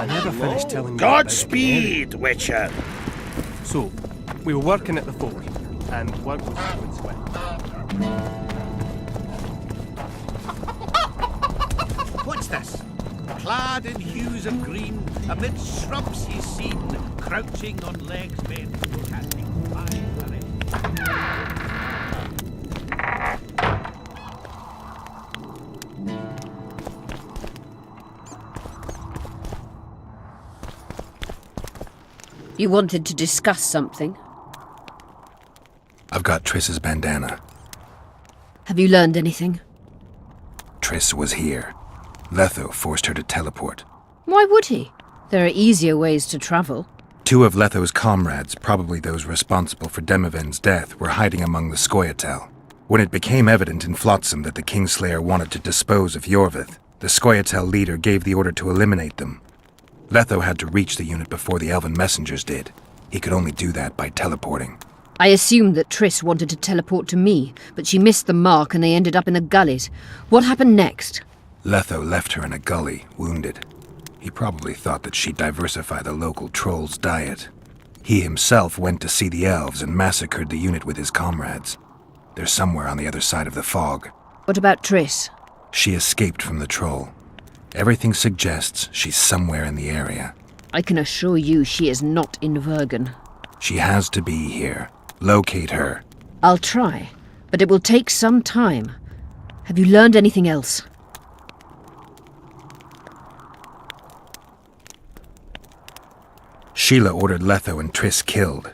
I never finished telling you. Godspeed, Witcher! So, we were working at the fort, and work was going swell. What's this? Clad in hues of green, amid shrubs he's seen, crouching on legs bent, casting fire. You wanted to discuss something? I've got Triss's bandana. Have you learned anything? Triss was here. Letho forced her to teleport. Why would he? There are easier ways to travel. 2 of Letho's comrades, probably those responsible for Demoven's death, were hiding among the Scoia'tael. When it became evident in Flotsam that the Kingslayer wanted to dispose of Iorveth, the Scoia'tael leader gave the order to eliminate them. Letho had to reach the unit before the Elven messengers did. He could only do that by teleporting. I assumed that Triss wanted to teleport to me, but she missed the mark and they ended up in the gullies. What happened next? Letho left her in a gully, wounded. He probably thought that she'd diversify the local trolls' diet. He himself went to see the elves and massacred the unit with his comrades. They're somewhere on the other side of the fog. What about Triss? She escaped from the troll. Everything suggests she's somewhere in the area. I can assure you she is not in Vergen. She has to be here. Locate her. I'll try, but it will take some time. Have you learned anything else? Sheila ordered Letho and Triss killed.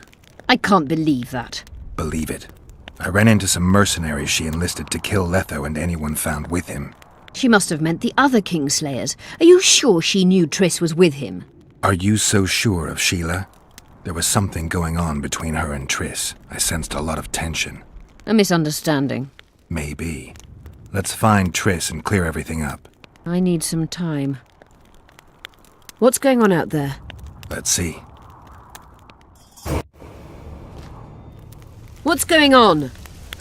I can't believe that. Believe it. I ran into some mercenaries she enlisted to kill Letho and anyone found with him. She must have meant the other Kingslayers. Are you sure she knew Triss was with him? Are you so sure of Sheila? There was something going on between her and Triss. I sensed a lot of tension. A misunderstanding. Maybe. Let's find Triss and clear everything up. I need some time. What's going on out there? Let's see. What's going on?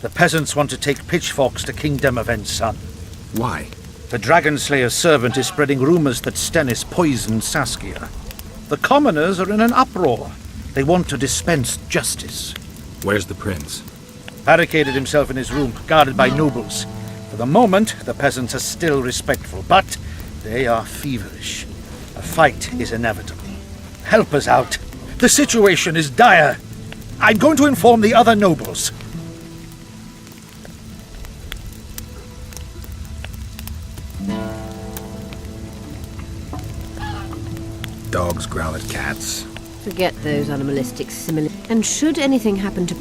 The peasants want to take pitchforks to King Demoven's son. Why? The Dragonslayer's servant is spreading rumors that Stennis poisoned Saskia. The commoners are in an uproar. They want to dispense justice. Where's the prince? Barricaded himself in his room, guarded by nobles. For the moment, the peasants are still respectful, but they are feverish. A fight is inevitable. Help us out. The situation is dire. I'm going to inform the other nobles. Dogs growl at cats. Forget those animalistic simile. And should anything happen to...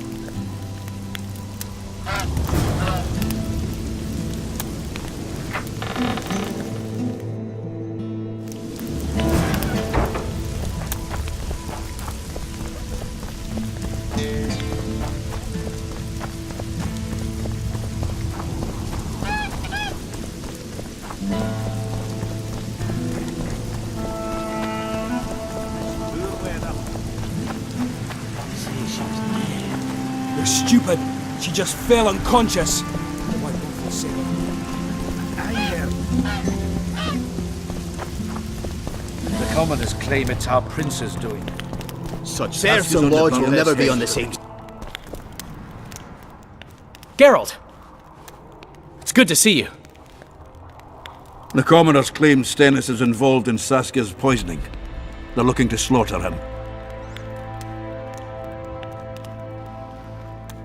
You're stupid. She just fell unconscious. The white wolf will say it. The commoners claim it's our prince's doing. Such serfs and lords will never be on the same. Geralt! It's good to see you. The commoners claim Stennis is involved in Saskia's poisoning. They're looking to slaughter him.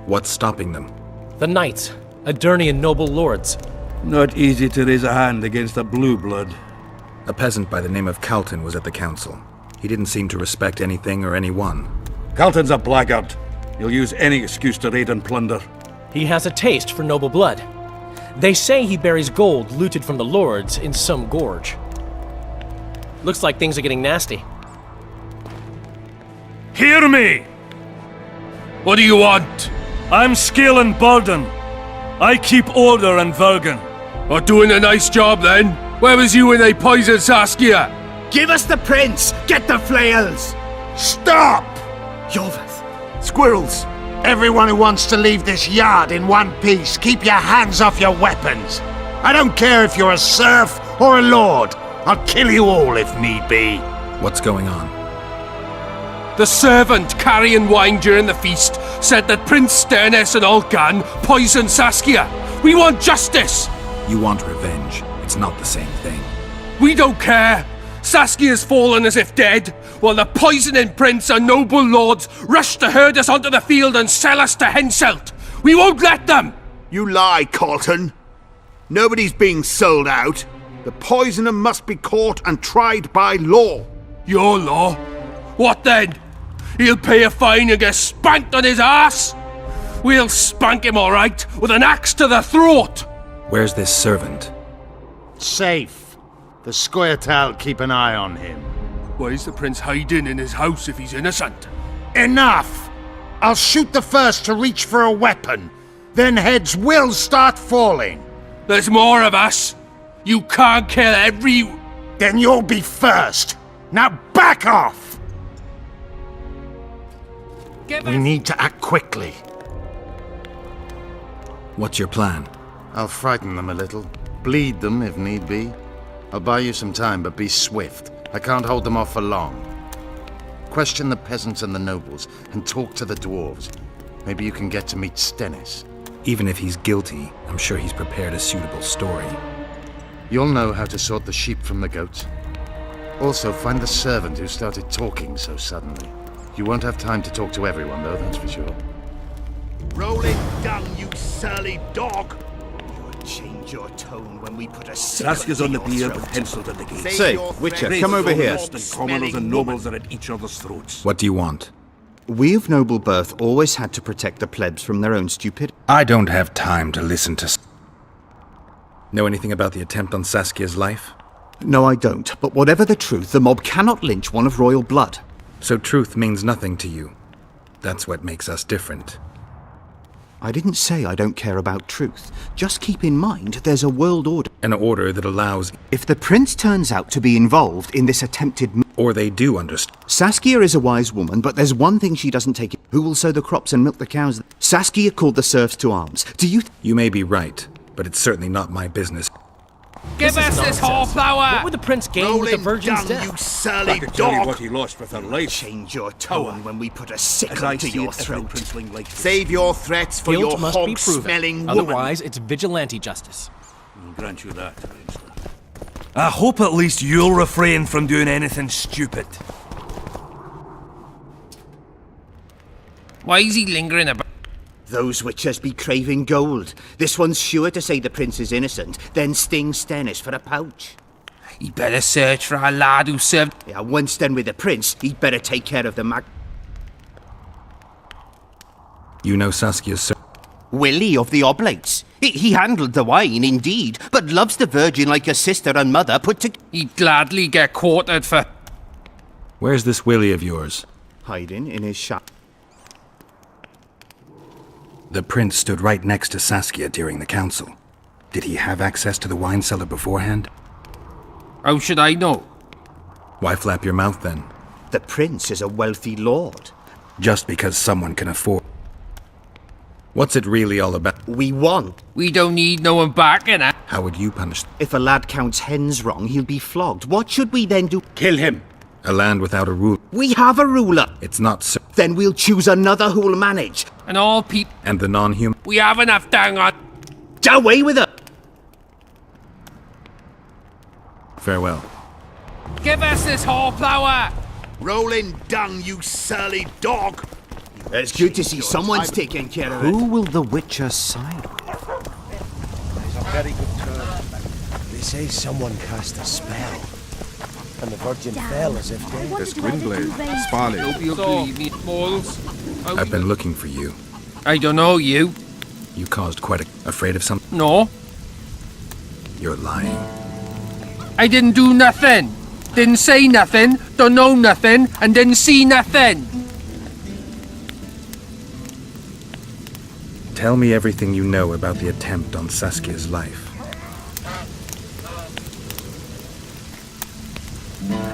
What's stopping them? The knights, Aedirnian noble lords. Not easy to raise a hand against a blue blood. A peasant by the name of Calton was at the council. He didn't seem to respect anything or anyone. Calton's a blackguard. He'll use any excuse to raid and plunder. He has a taste for noble blood. They say he buries gold looted from the lords in some gorge. Looks like things are getting nasty. Hear me! What do you want? I'm Skeelan Burden. I keep order in Vergen. Or doing a nice job then? Where was you when they poisoned Saskia? Give us the prince! Get the flails! Stop! Iorveth! Squirrels! Everyone who wants to leave this yard in one piece, keep your hands off your weapons! I don't care if you're a serf or a lord. I'll kill you all if need be. What's going on? The servant carrying wine during the feast said that Prince Stennis and Olcan poisoned Saskia. We want justice! You want revenge. It's not the same thing. We don't care! Saskia's fallen as if dead, while the poisoning prince and noble lords rush to herd us onto the field and sell us to Henselt. We won't let them! You lie, Colton. Nobody's being sold out. The poisoner must be caught and tried by law. Your law? What then? He'll pay a fine and get spanked on his ass? We'll spank him all right, with an axe to the throat! Where's this servant? Safe. The Scoia'tael keep an eye on him. Why is the prince hiding in his house if he's innocent? Enough! I'll shoot the first to reach for a weapon. Then heads will start falling. There's more of us. You can't kill every... Then you'll be first. Now back off! We need to act quickly. What's your plan? I'll frighten them a little. Bleed them if need be. I'll buy you some time, but be swift. I can't hold them off for long. Question the peasants and the nobles, and talk to the dwarves. Maybe you can get to meet Stennis. Even if he's guilty, I'm sure he's prepared a suitable story. You'll know how to sort the sheep from the goats. Also, find the servant who started talking so suddenly. You won't have time to talk to everyone, though, that's for sure. Roll it down, you surly dog! You'll change your tone when we put a Saskia's on the pier with Henselt at the gate. Say, Witcher, come over here. And commoners and nobles are at each other's throats. What do you want? We of noble birth always had to protect the plebs from their own stupidity. I don't have time to listen to... Know anything about the attempt on Saskia's life? No, I don't. But whatever the truth, the mob cannot lynch one of royal blood. So truth means nothing to you. That's what makes us different. I didn't say I don't care about truth. Just keep in mind there's a world order. An order that allows... If the prince turns out to be involved in this attempted... Or they do understand. Saskia is a wise woman, but there's one thing she doesn't take. Who will sow the crops and milk the cows? Saskia called the serfs to arms. Do you... You may be right, but it's certainly not my business. Give us this whole flower! What would the prince gain with the virgin's death? You surly I can tell you dog! what he lost with her life. Change your tone when we put a sickle As I to see your it, every throat. princeling likes Save your threats for Guilt your must be hog-smelling proven. woman. Otherwise, it's vigilante justice. I'll grant you that, Ranger. I hope at least you'll refrain from doing anything stupid. Why is he lingering about? Those witchers be craving gold. This one's sure to say the prince is innocent, then sting Stennis for a pouch. He'd better search for a lad who served... Yeah, once done with the prince, he'd better take care of the mag... You know Saskia's... Willie of the Oblates. He handled the wine, indeed, but loves the virgin like a sister and mother put to... He'd gladly get quartered for... Where's this Willie of yours? Hiding in his shop. The prince stood right next to Saskia during the council. Did he have access to the wine cellar beforehand? How should I know? Why flap your mouth then? The prince is a wealthy lord. Just because someone can afford... What's it really all about? We want. We don't need no one backing it. How would you punish... If a lad counts hens wrong, he'll be flogged. What should we then do? Kill him! A land without a rule. We have a ruler. It's not so... Then we'll choose another who'll manage. And all people... And the non-human... We have enough down on... Away with her! Farewell. Give us this whole flower! Rolling down, you surly dog! It's good to see someone's taking care of it. Who will the Witcher side with? He's a very good turn. They say someone cast a spell, and the Virgin fell as if dead. There's Gwynblade, Sparley. I've been looking for you. I don't know you. You caused quite a... Afraid of something? No. You're lying. I didn't do nothing. Didn't say nothing, don't know nothing, and didn't see nothing. Tell me everything you know about the attempt on Saskia's life.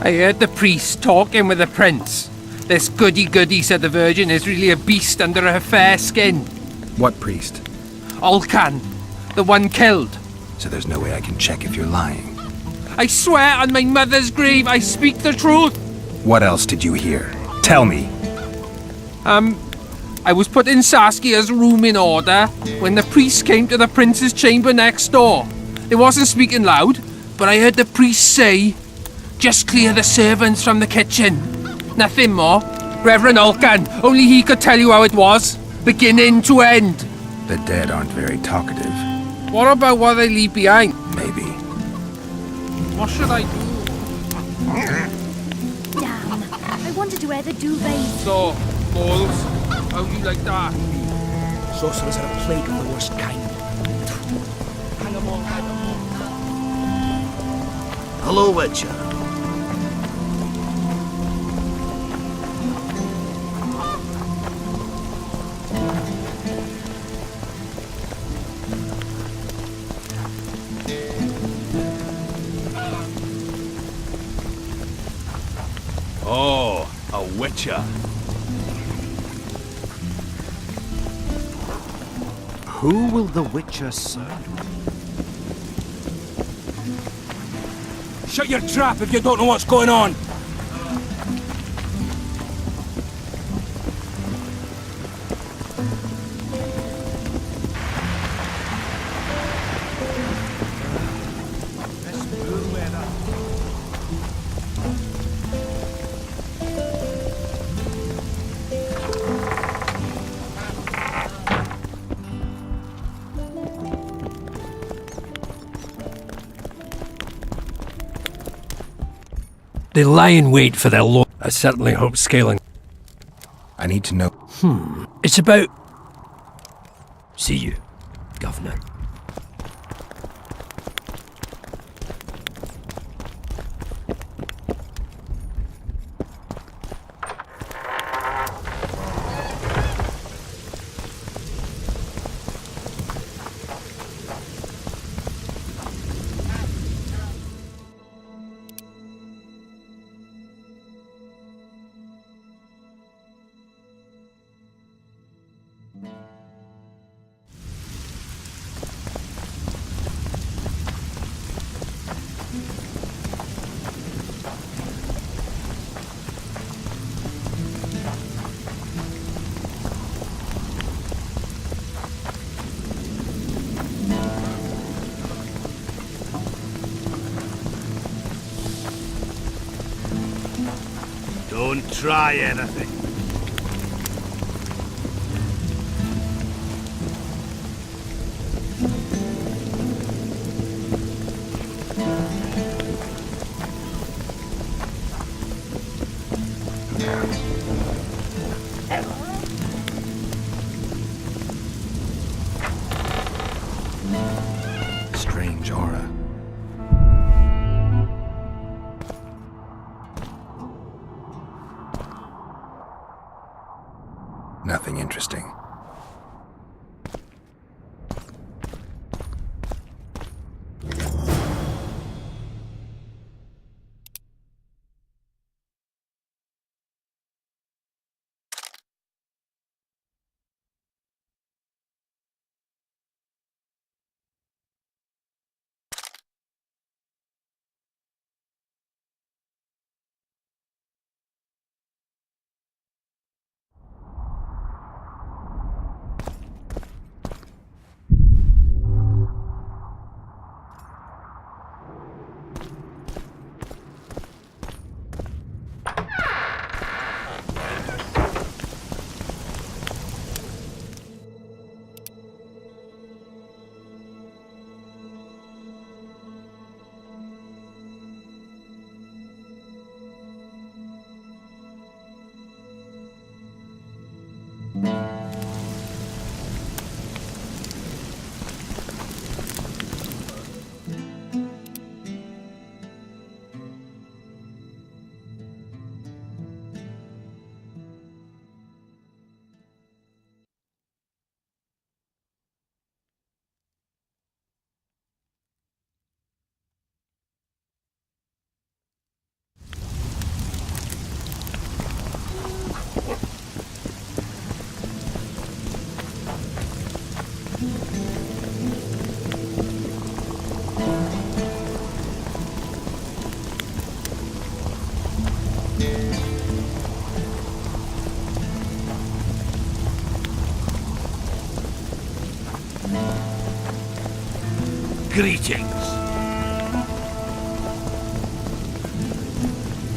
I heard the priest talking with the prince. This goody-goody said the Virgin is really a beast under her fair skin. What priest? Olcan, the one killed. So there's no way I can check if you're lying. I swear on my mother's grave I speak the truth. What else did you hear? Tell me. I was putting Saskia's room in order when the priest came to the prince's chamber next door. They wasn't speaking loud, but I heard the priest say, "Just clear the servants from the kitchen." Nothing more. Reverend Alkan, only he could tell you how it was, beginning to end. The dead aren't very talkative. What about what they leave behind? Maybe. What should I do? Damn, I wanted to wear the duvet. So, balls, how do you like that? Sorcerers are a plague of the worst kind. Hang 'em all, hang 'em all. Hello, Witcher. Oh, a witcher. Who will the Witcher serve? Shut your trap if you don't know what's going on. They lie in wait for their lord. I certainly hope scaling. I need to know. It's about... See you, Governor. Don't try anything. Strange aura. Greetings.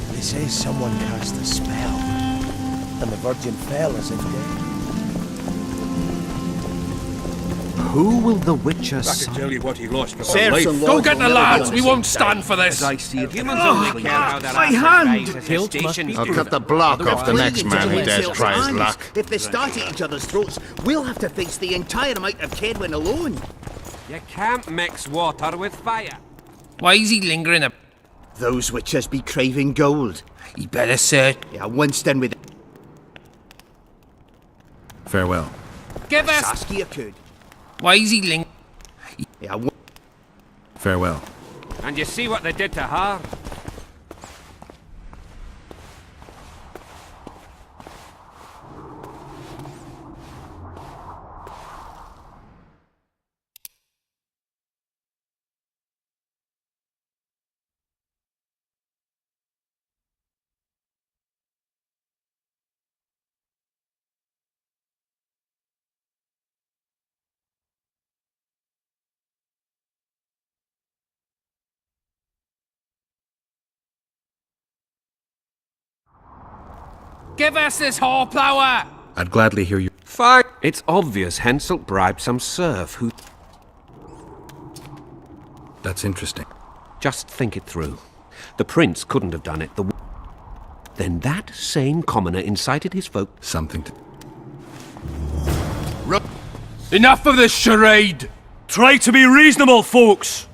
They say someone cast a spell, and the Virgin fell as if dead. Who will the Witcher I can tell you what he lost for Serfs life. and Go lords get will the never lads, be we on won't the same stand for this. As I see it. Humans only care how their my asses hand! raise Hilt must be I'll cut the block off the next man who dares try his luck. If they start at each other's throats, we'll have to face the entire amount of Kedwin alone. You can't mix water with fire. Why is he lingering up? Those witches be craving gold. He better search. Yeah, Winston with Farewell. Give us. Saskia could. Why is he lingering? Yeah, Farewell. And you see what they did to her? Give us this horplower! I'd gladly hear you. Fine. It's obvious Henselt bribed some serf who... That's interesting. Just think it through. The prince couldn't have done it. Then that same commoner incited his folk... Something to... Enough of this charade! Try to be reasonable, folks!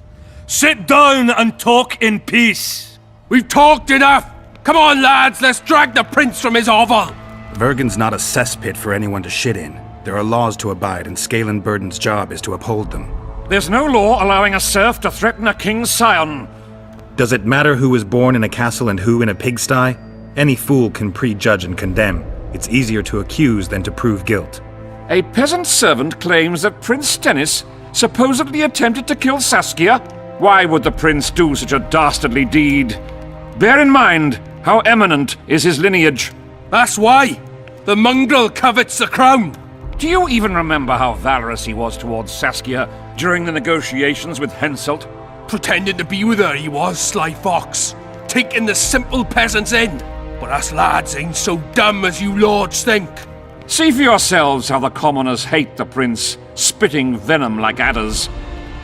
Sit down and talk in peace! We've talked enough! Come on, lads, let's drag the prince from his hovel! Vergen's not a cesspit for anyone to shit in. There are laws to abide, and Scalen Burden's job is to uphold them. There's no law allowing a serf to threaten a king's scion. Does it matter who was born in a castle and who in a pigsty? Any fool can prejudge and condemn. It's easier to accuse than to prove guilt. A peasant servant claims that Prince Stennis supposedly attempted to kill Saskia. Why would the prince do such a dastardly deed? Bear in mind how eminent is his lineage. That's why! The mongrel covets the crown! Do you even remember how valorous he was towards Saskia during the negotiations with Henselt? Pretending to be with her, he was, sly fox. Taking the simple peasants in. But us lads ain't so dumb as you lords think. See for yourselves how the commoners hate the prince, spitting venom like adders.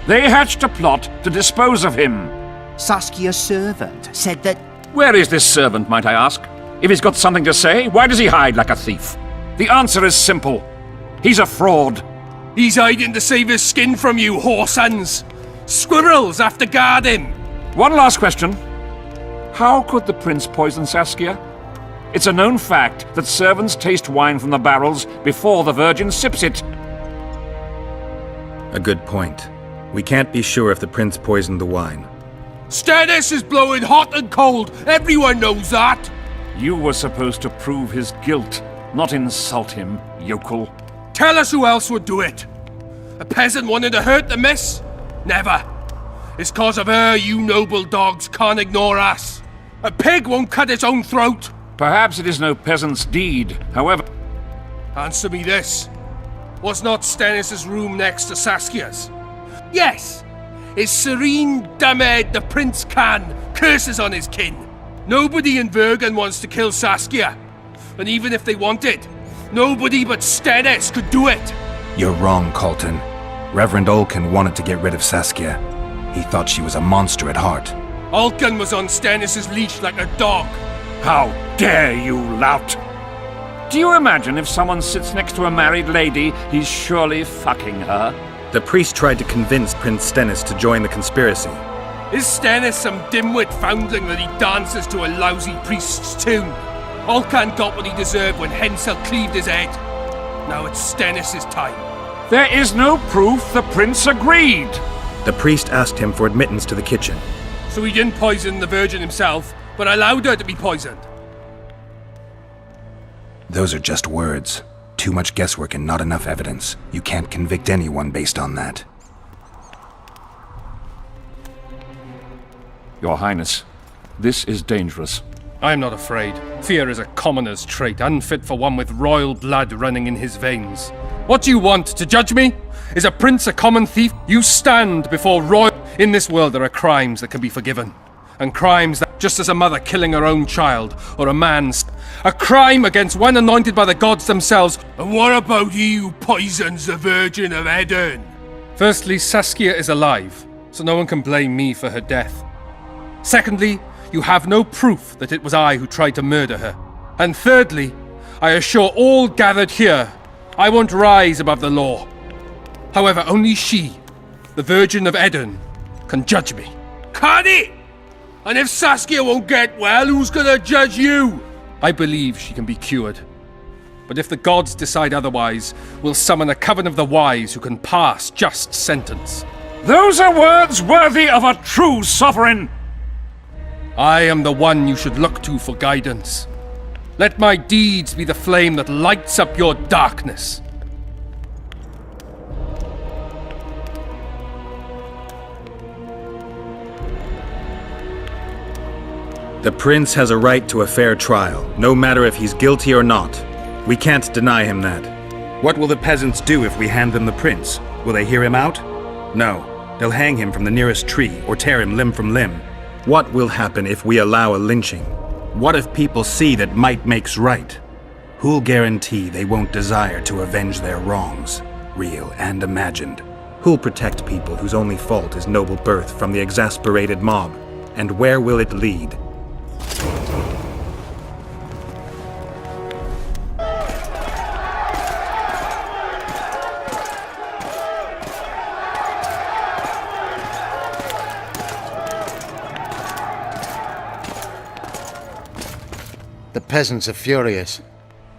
They hatched a plot to dispose of him. Saskia's servant said that... Where is this servant, might I ask? If he's got something to say, why does he hide like a thief? The answer is simple. He's a fraud. He's hiding to save his skin from you, whoresons. Squirrels have to guard him. One last question. How could the prince poison Saskia? It's a known fact that servants taste wine from the barrels before the Virgin sips it. A good point. We can't be sure if the prince poisoned the wine. Stennis is blowing hot and cold. Everyone knows that. You were supposed to prove his guilt, not insult him, yokel. Tell us who else would do it. A peasant wanting to hurt the miss? Never. It's cause of her you noble dogs can't ignore us. A pig won't cut its own throat. Perhaps it is no peasant's deed, however... Answer me this. Was not Stennis's room next to Saskia's? Yes. His serene dumbhead, the Prince Khan, curses on his kin. Nobody in Vergen wants to kill Saskia. And even if they wanted, nobody but Stennis could do it. You're wrong, Colton. Reverend Olkin wanted to get rid of Saskia. He thought she was a monster at heart. Olkin was on Stennis's leash like a dog. How dare you, lout! Do you imagine if someone sits next to a married lady, he's surely fucking her? The priest tried to convince Prince Stennis to join the conspiracy. Is Stennis some dimwit foundling that he dances to a lousy priest's tune? Olcan got what he deserved when Henselt cleaved his head. Now it's Stennis' time. There is no proof the prince agreed. The priest asked him for admittance to the kitchen. So he didn't poison the Virgin himself, but allowed her to be poisoned. Those are just words. Too much guesswork and not enough evidence. You can't convict anyone based on that. Your Highness, this is dangerous. I am not afraid. Fear is a commoner's trait, unfit for one with royal blood running in his veins. What do you want, to judge me? Is a prince a common thief? You stand before royal... In this world there are crimes that can be forgiven. And crimes that, just as a mother killing her own child, or a man's, a crime against one anointed by the gods themselves. And what about he who poisons the Virgin of Eden? Firstly, Saskia is alive, so no one can blame me for her death. Secondly, you have no proof that it was I who tried to murder her. And thirdly, I assure all gathered here, I won't rise above the law. However, only she, the Virgin of Eden, can judge me. Can it? And if Saskia won't get well, who's gonna judge you? I believe she can be cured. But if the gods decide otherwise, we'll summon a coven of the wise who can pass just sentence. Those are words worthy of a true sovereign! I am the one you should look to for guidance. Let my deeds be the flame that lights up your darkness. The prince has a right to a fair trial, no matter if he's guilty or not. We can't deny him that. What will the peasants do if we hand them the prince? Will they hear him out? No. They'll hang him from the nearest tree or tear him limb from limb. What will happen if we allow a lynching? What if people see that might makes right? Who'll guarantee they won't desire to avenge their wrongs, real and imagined? Who'll protect people whose only fault is noble birth from the exasperated mob? And where will it lead? The peasants are furious.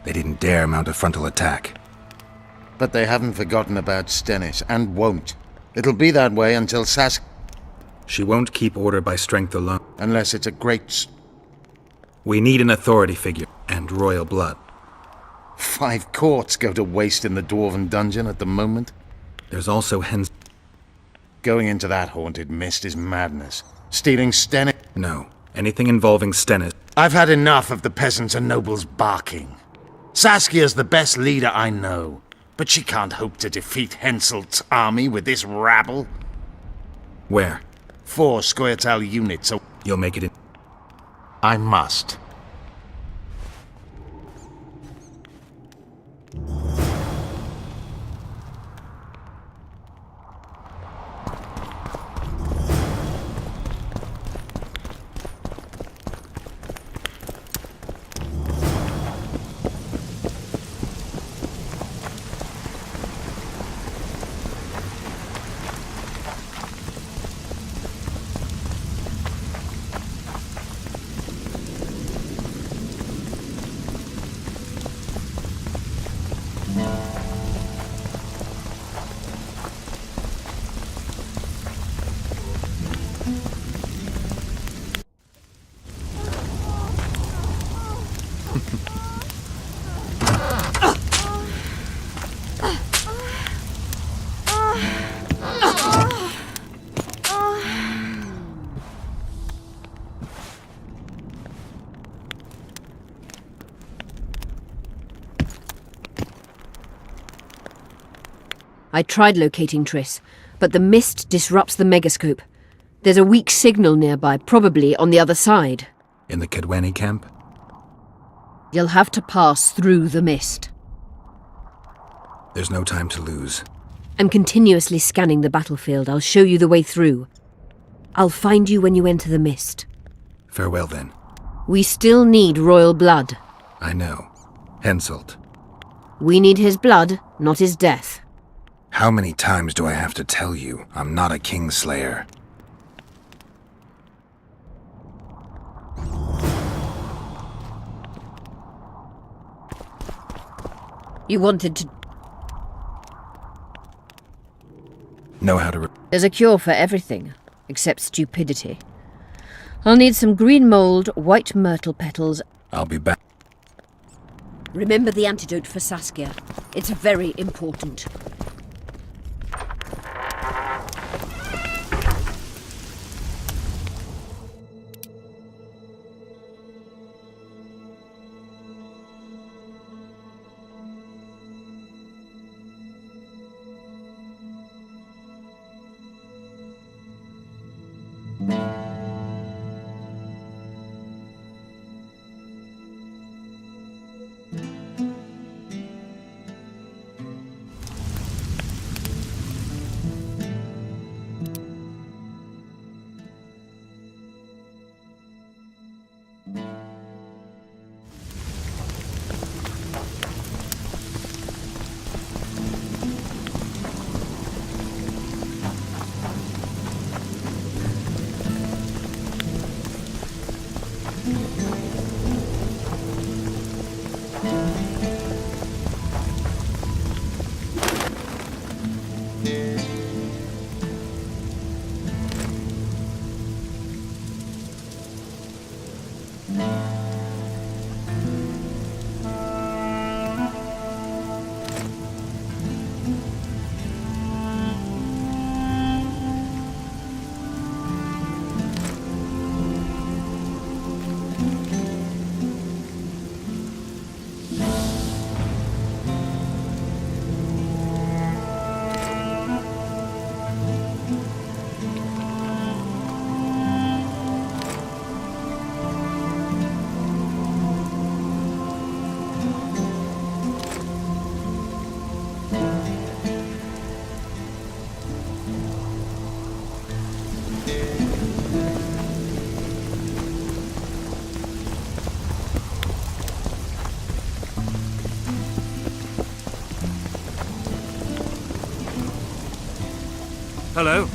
They didn't dare mount a frontal attack. But they haven't forgotten about Stennis, and won't. It'll be that way until She won't keep order by strength alone. Unless it's a great... We need an authority figure, and royal blood. 5 courts go to waste in the Dwarven dungeon at the moment. There's also Going into that haunted mist is madness. Stealing Stennis... No. Anything involving Stennis. I've had enough of the peasants and nobles barking. Saskia's the best leader I know, but she can't hope to defeat Henselt's army with this rabble. Where? 4 Scoia'tael units, so... You'll make it in... I must. I tried locating Triss, but the mist disrupts the megascope. There's a weak signal nearby, probably on the other side. In the Kaedweni camp? You'll have to pass through the mist. There's no time to lose. I'm continuously scanning the battlefield. I'll show you the way through. I'll find you when you enter the mist. Farewell, then. We still need royal blood. I know. Henselt. We need his blood, not his death. How many times do I have to tell you I'm not a Kingslayer? You wanted to... Know how to... There's a cure for everything, except stupidity. I'll need some green mold, white myrtle petals... I'll be back. Remember the antidote for Saskia. It's very important. Hello.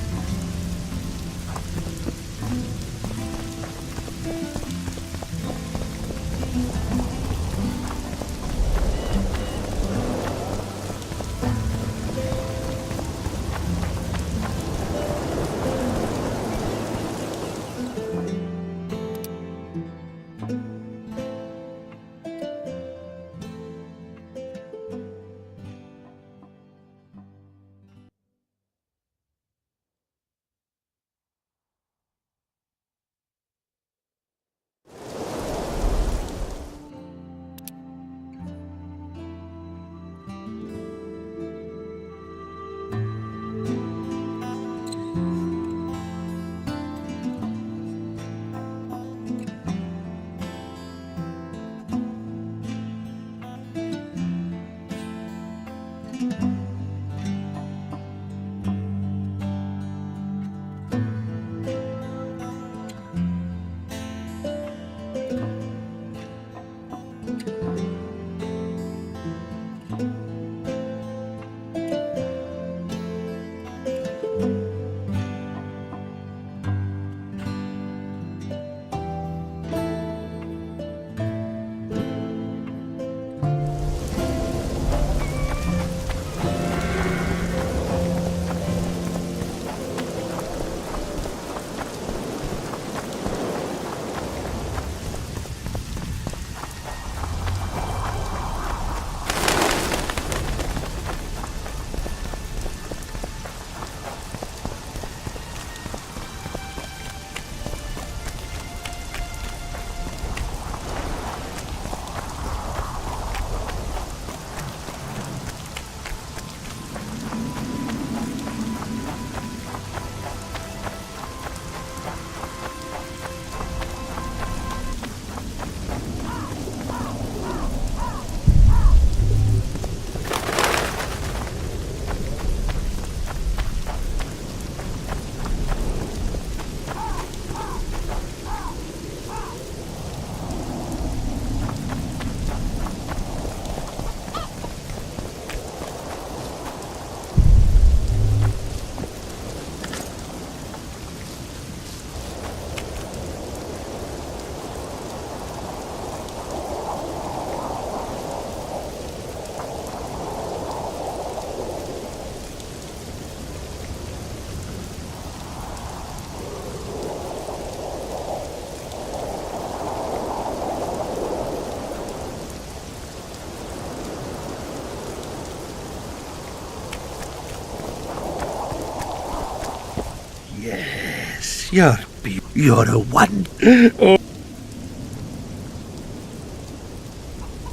Yes, you're a one.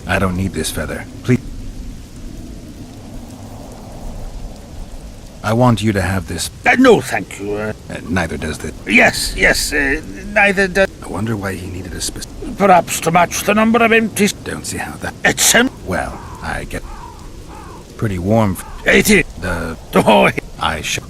I don't need this feather. Please. I want you to have this. No, thank you. Neither does the. Yes, neither does. I wonder why he needed a specific. Perhaps to match the number of empties. Don't see how that. It's him. Well, I get pretty warm. It is. Oh, I should.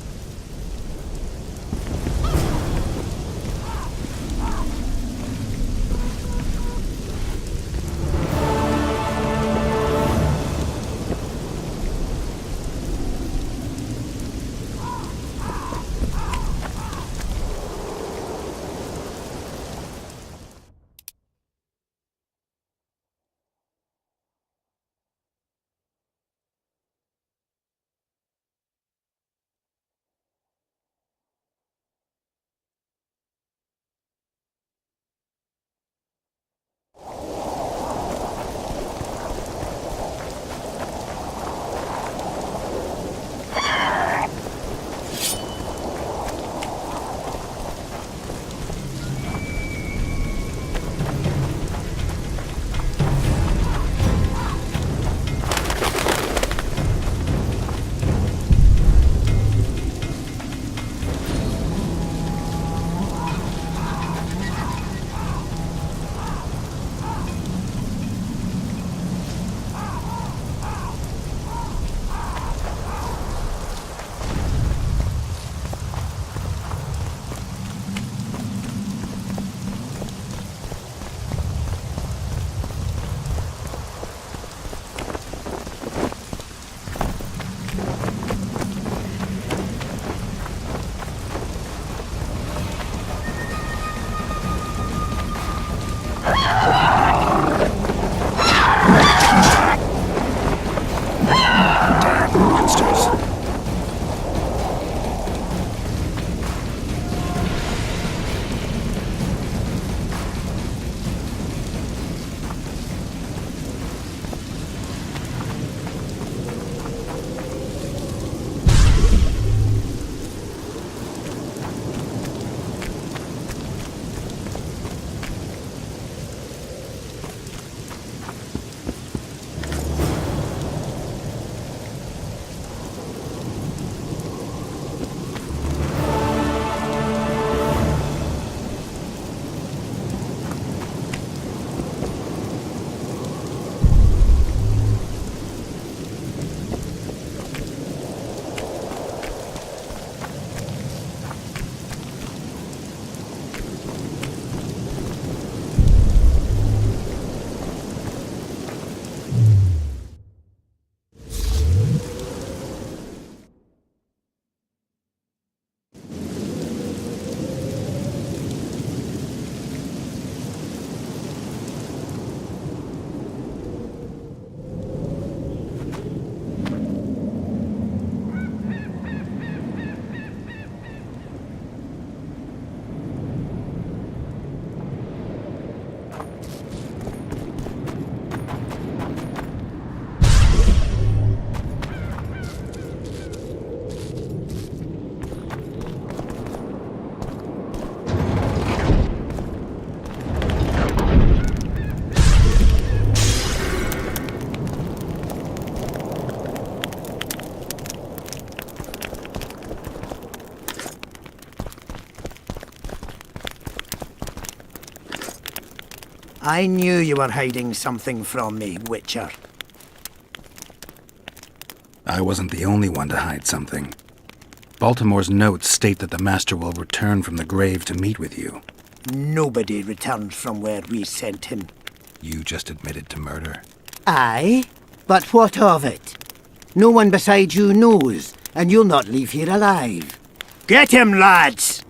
I knew you were hiding something from me, Witcher. I wasn't the only one to hide something. Baltimore's notes state that the Master will return from the grave to meet with you. Nobody returned from where we sent him. You just admitted to murder. Aye? But what of it? No one beside you knows, and you'll not leave here alive. Get him, lads!